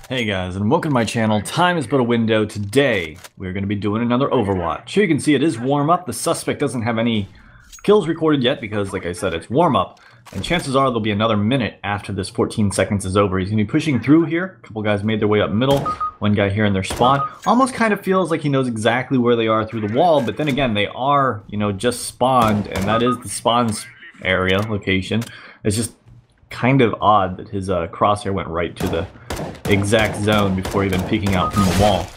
Hey guys, and welcome to my channel. Time is but a window. Today, we're going to be doing another Overwatch. Here you can see it is warm-up. The suspect doesn't have any kills recorded yet because, like I said, it's warm-up. And chances are there'll be another minute after this 14 seconds is over. He's going to be pushing through here. A couple guys made their way up middle. One guy here in their spawn. Almost kind of feels like he knows exactly where they are through the wall, but then again, they are, just spawned, and that is the spawns area location. It's just kind of odd that his crosshair went right to the exact zone before even peeking out from the wall.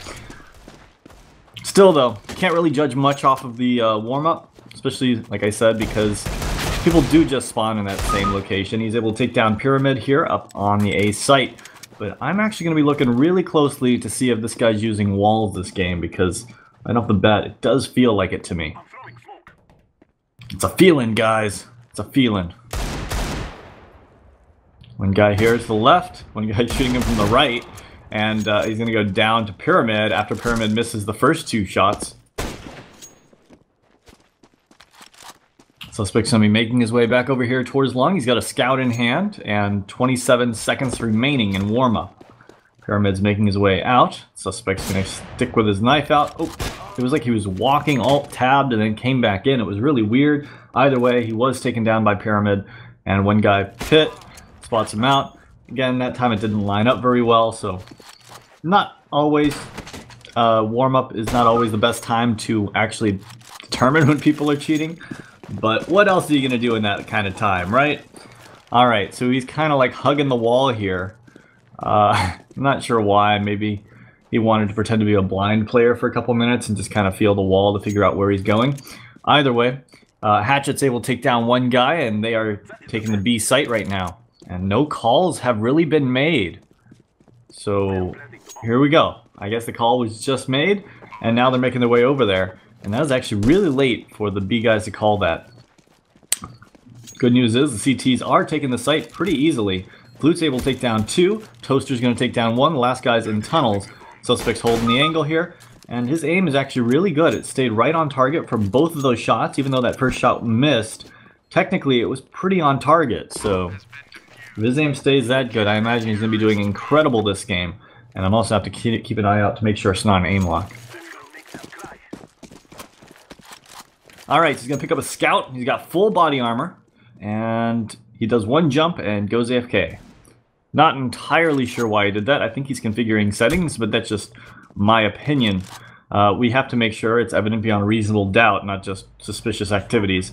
Still though, can't really judge much off of the warm-up, especially like I said, because people do just spawn in that same location. He's able to take down Pyramid here up on the A site, but I'm actually going to be looking really closely to see if this guy's using walls this game, because right off the bat it does feel like it to me. It's a feeling, guys. It's a feeling. One guy here to the left, one guy shooting him from the right, and he's going to go down to Pyramid after Pyramid misses the first two shots. Suspect's going to be making his way back over here towards long. He's got a scout in hand, and 27 seconds remaining in warm-up. Pyramid's making his way out. Suspect's going to stick with his knife out. Oh, it was like he was walking alt-tabbed and then came back in. It was really weird. Either way, he was taken down by Pyramid, and one guy pit. Spots him out. Again, that time it didn't line up very well, so not always, warm-up is not always the best time to actually determine when people are cheating, but what else are you going to do in that kind of time, right? Alright, so he's kind of like hugging the wall here. I'm not sure why. Maybe he wanted to pretend to be a blind player for a couple minutes and just kind of feel the wall to figure out where he's going. Either way, Hatchet's able to take down one guy, and they are taking the B site right now. And no calls have really been made. So here we go. I guess the call was just made, and now they're making their way over there. And that was actually really late for the B guys to call that. Good news is the CTs are taking the site pretty easily. Flute's able to take down two. Toaster's going to take down one. The last guy's in tunnels. Suspect's holding the angle here. And his aim is actually really good. It stayed right on target for both of those shots, even though that first shot missed. Technically, it was pretty on target, so if his aim stays that good, I imagine he's going to be doing incredible this game. And I'm also have to keep an eye out to make sure it's not an aim lock. Alright, so he's going to pick up a scout. He's got full body armor. And he does one jump and goes AFK. Not entirely sure why he did that. I think he's configuring settings, but that's just my opinion. We have to make sure it's evident beyond reasonable doubt, not just suspicious activities.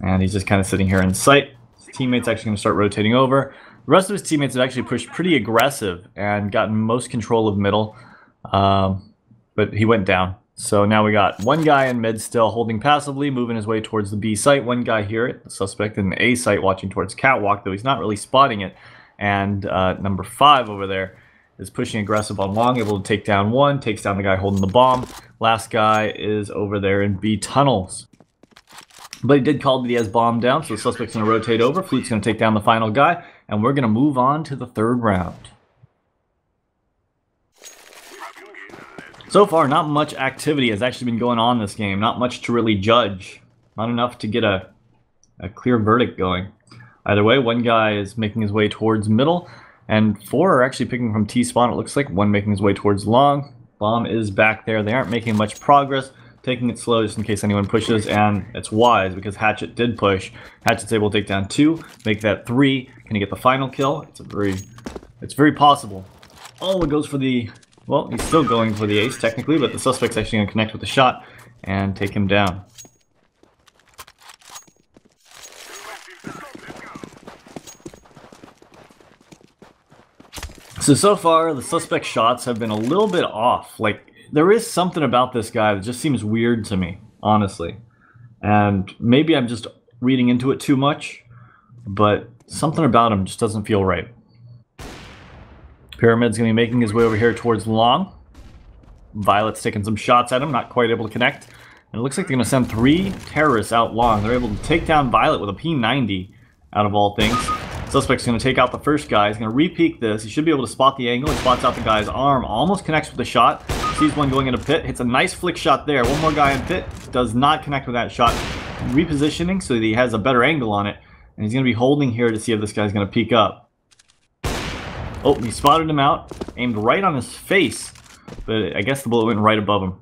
And he's just kind of sitting here in sight. Teammates actually going to start rotating over. The rest of his teammates have actually pushed pretty aggressive and gotten most control of middle, but he went down. So now we got one guy in mid still holding passively, moving his way towards the B site. One guy here, the suspect in the A site, watching towards catwalk, though he's not really spotting it. And number 5 over there is pushing aggressive on long, able to take down one, takes down the guy holding the bomb. Last guy is over there in B tunnels. But he did call that he has bomb down, so the suspect's going to rotate over. Flute's going to take down the final guy, and we're going to move on to the third round. So far, not much activity has actually been going on this game. Not much to really judge. Not enough to get a clear verdict going. Either way, one guy is making his way towards middle, and 4 are actually picking from T-spawn, it looks like. One making his way towards long. Bomb is back there. They aren't making much progress. Taking it slow just in case anyone pushes, and it's wise because Hatchet did push. Hatchet's able to take down 2, make that 3. Can he get the final kill? It's very possible. Oh, it goes for the, well, he's still going for the ace technically, but the suspect's actually going to connect with the shot and take him down. So far, the suspect shots have been a little bit off. Like, there is something about this guy that just seems weird to me, honestly. And maybe I'm just reading into it too much, but something about him just doesn't feel right. Pyramid's going to be making his way over here towards long. Violet's taking some shots at him, not quite able to connect. And it looks like they're going to send 3 terrorists out long. They're able to take down Violet with a P90, out of all things. Suspect's going to take out the first guy. He's going to re-peek this. He should be able to spot the angle. He spots out the guy's arm. Almost connects with the shot. Sees one going into pit. Hits a nice flick shot there. One more guy in pit. Does not connect with that shot. Repositioning so that he has a better angle on it. And he's going to be holding here to see if this guy's going to peek up. Oh, he spotted him out, aimed right on his face, but I guess the bullet went right above him.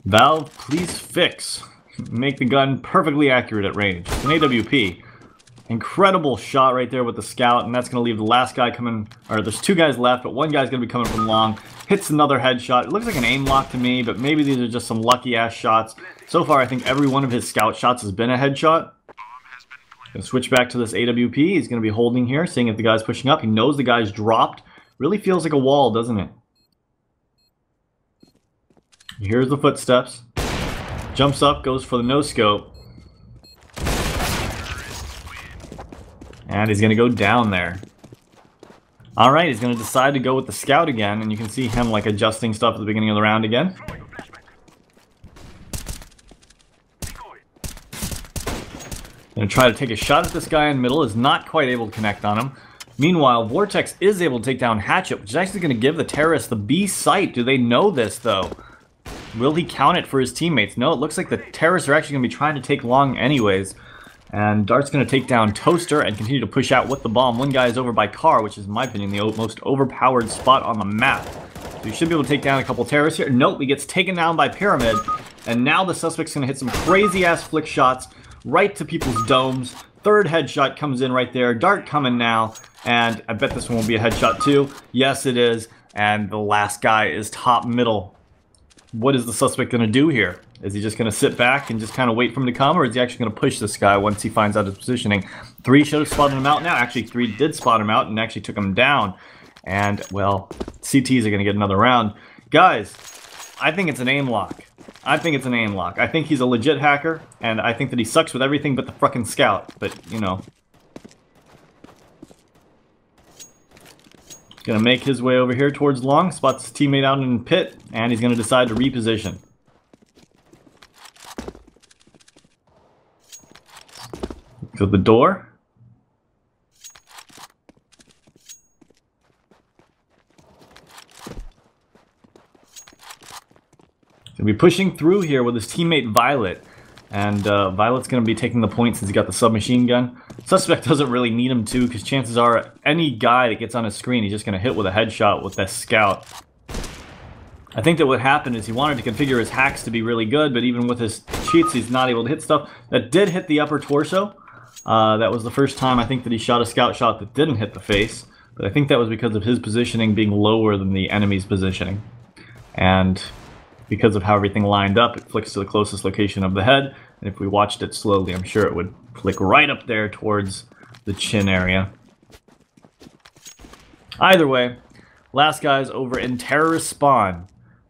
Valve, please fix. Make the gun perfectly accurate at range. It's an AWP. Incredible shot right there with the scout, and that's going to leave the last guy coming, or there's two guys left, but one guy's going to be coming from long. Hits another headshot. It looks like an aim lock to me, but maybe these are just some lucky-ass shots. So far, I think every one of his scout shots has been a headshot. Gonna switch back to this AWP. He's going to be holding here, seeing if the guy's pushing up. He knows the guy's dropped. Really feels like a wall, doesn't it? Here's the footsteps. Jumps up, goes for the no-scope. And he's going to go down there. Alright, he's going to decide to go with the scout again, and you can see him like adjusting stuff at the beginning of the round again. Going to try to take a shot at this guy in middle, is not quite able to connect on him. Meanwhile, Vortex is able to take down Hatchet, which is actually going to give the terrorists the B site. Do they know this, though? Will he count it for his teammates? No, it looks like the terrorists are actually going to be trying to take long anyways. And Dart's going to take down Toaster and continue to push out with the bomb. One guy is over by Car, which is, in my opinion, the most overpowered spot on the map. So he should be able to take down a couple terrorists here. Nope, he gets taken down by Pyramid. And now the suspect's going to hit some crazy-ass flick shots right to people's domes. Third headshot comes in right there. Dart coming now. And I bet this one will be a headshot too. Yes, it is. And the last guy is top middle. What is the suspect going to do here? Is he just going to sit back and just kind of wait for him to come, or is he actually going to push this guy once he finds out his positioning? 3 should have spotted him out now. Actually, 3 did spot him out and actually took him down. And, well, CTs are going to get another round. Guys, I think it's an aim lock. I think it's an aim lock. I think he's a legit hacker, and I think that he sucks with everything but the frickin' scout. But, you know. Gonna make his way over here towards long, spots his teammate out in pit, and he's gonna decide to reposition. To the door. Gonna be pushing through here with his teammate Violet. And Violet's going to be taking the point since he got the submachine gun. Suspect doesn't really need him to, because chances are any guy that gets on his screen, he's just going to hit with a headshot with that scout. I think that what happened is he wanted to configure his hacks to be really good, but even with his cheats, he's not able to hit stuff. That did hit the upper torso. That was the first time I think that he shot a scout shot that didn't hit the face. But I think that was because of his positioning being lower than the enemy's positioning. And because of how everything lined up, it flicks to the closest location of the head. And if we watched it slowly, I'm sure it would flick right up there towards the chin area. Either way, last guy's over in terrorist spawn.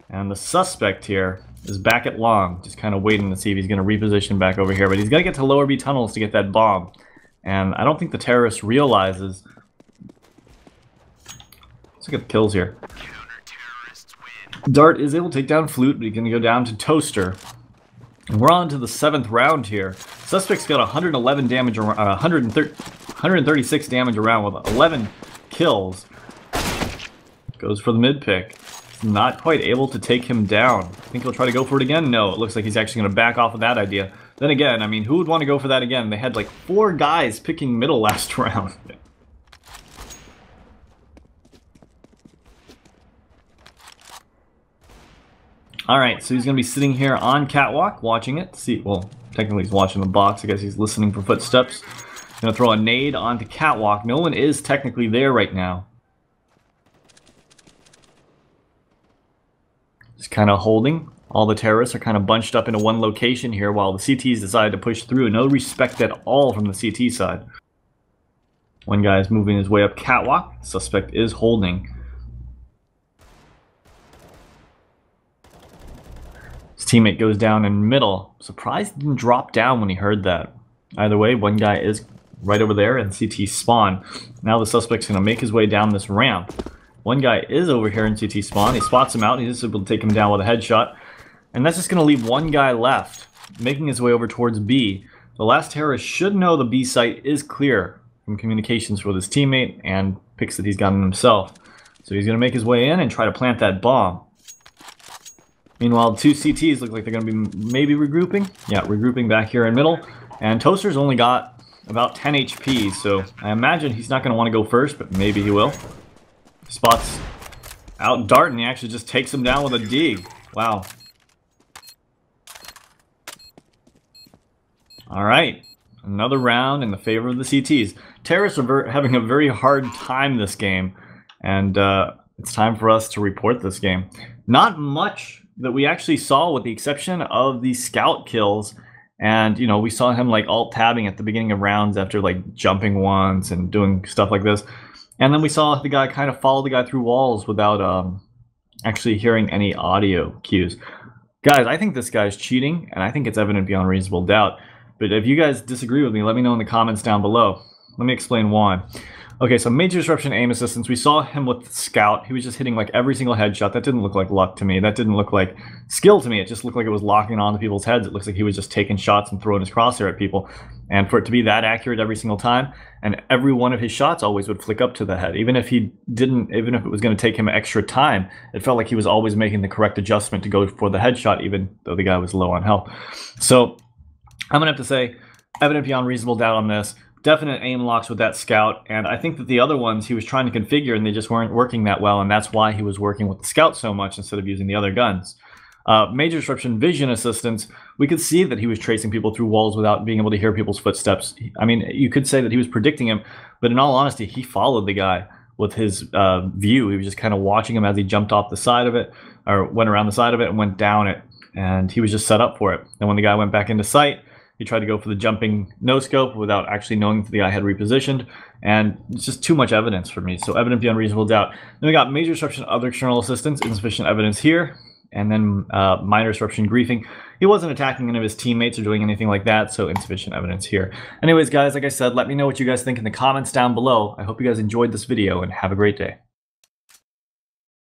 And the suspect here is back at long, just kind of waiting to see if he's going to reposition back over here. But he's got to get to lower B tunnels to get that bomb. And I don't think the terrorist realizes. Let's look at the kills here. Dart is able to take down Flute, but he's going to go down to Toaster. And we're on to the 7th round here. Suspect's got 111 damage, 136 damage around with 11 kills. Goes for the mid pick. Not quite able to take him down. I think he'll try to go for it again. No, it looks like he's actually going to back off of that idea. Then again, I mean, who would want to go for that again? They had like 4 guys picking middle last round. Alright, so he's going to be sitting here on Catwalk, watching it. See, well, technically he's watching the box. I guess he's listening for footsteps. Going to throw a nade onto Catwalk. No one is technically there right now. Just kind of holding. All the terrorists are kind of bunched up into one location here while the CTs decide to push through. No respect at all from the CT side. One guy is moving his way up Catwalk. Suspect is holding. His teammate goes down in middle. Surprised he didn't drop down when he heard that. Either way, one guy is right over there in CT spawn. Now the suspect's going to make his way down this ramp. One guy is over here in CT spawn. He spots him out. He's able to take him down with a headshot. And that's just going to leave one guy left, making his way over towards B. The last terrorist should know the B site is clear from communications with his teammate and picks that he's gotten himself. So he's going to make his way in and try to plant that bomb. Meanwhile, the 2 CTs look like they're going to be maybe regrouping. Yeah, regrouping back here in middle. And Toaster's only got about 10 HP, so I imagine he's not going to want to go first, but maybe he will. Spots out Dart, and he actually just takes him down with a dig. Wow. Alright, another round in the favor of the CTs. Terrorists are having a very hard time this game, and it's time for us to report this game. Not much that we actually saw, with the exception of the scout kills. And, you know, we saw him like alt-tabbing at the beginning of rounds after like jumping once and doing stuff like this. And then we saw the guy kind of follow the guy through walls without actually hearing any audio cues. Guys, I think this guy's cheating, and I think it's evident beyond reasonable doubt. But if you guys disagree with me, let me know in the comments down below. Let me explain why. Okay, so major disruption aim assistance. We saw him with the scout. He was just hitting like every single headshot. That didn't look like luck to me. That didn't look like skill to me. It just looked like it was locking onto people's heads. It looks like he was just taking shots and throwing his crosshair at people. And for it to be that accurate every single time, and every one of his shots always would flick up to the head. Even if it was going to take him extra time, it felt like he was always making the correct adjustment to go for the headshot, even though the guy was low on health. So I'm going to have to say, evident beyond reasonable doubt on this. Definite aim locks with that scout, and I think that the other ones he was trying to configure and they just weren't working that well, and that's why he was working with the scout so much instead of using the other guns. Major disruption vision assistance, we could see that he was tracing people through walls without being able to hear people's footsteps. I mean, you could say that he was predicting him, but in all honesty, he followed the guy with his view. He was just kind of watching him as he jumped off the side of it, or went around the side of it and went down it, and he was just set up for it. And when the guy went back into sight, he tried to go for the jumping no-scope without actually knowing that the guy had repositioned, and it's just too much evidence for me. So evident beyond reasonable doubt. Then we got major disruption, other external assistance, insufficient evidence here, and then minor disruption, griefing. He wasn't attacking any of his teammates or doing anything like that, so insufficient evidence here. Anyways, guys, like I said, let me know what you guys think in the comments down below. I hope you guys enjoyed this video, and have a great day.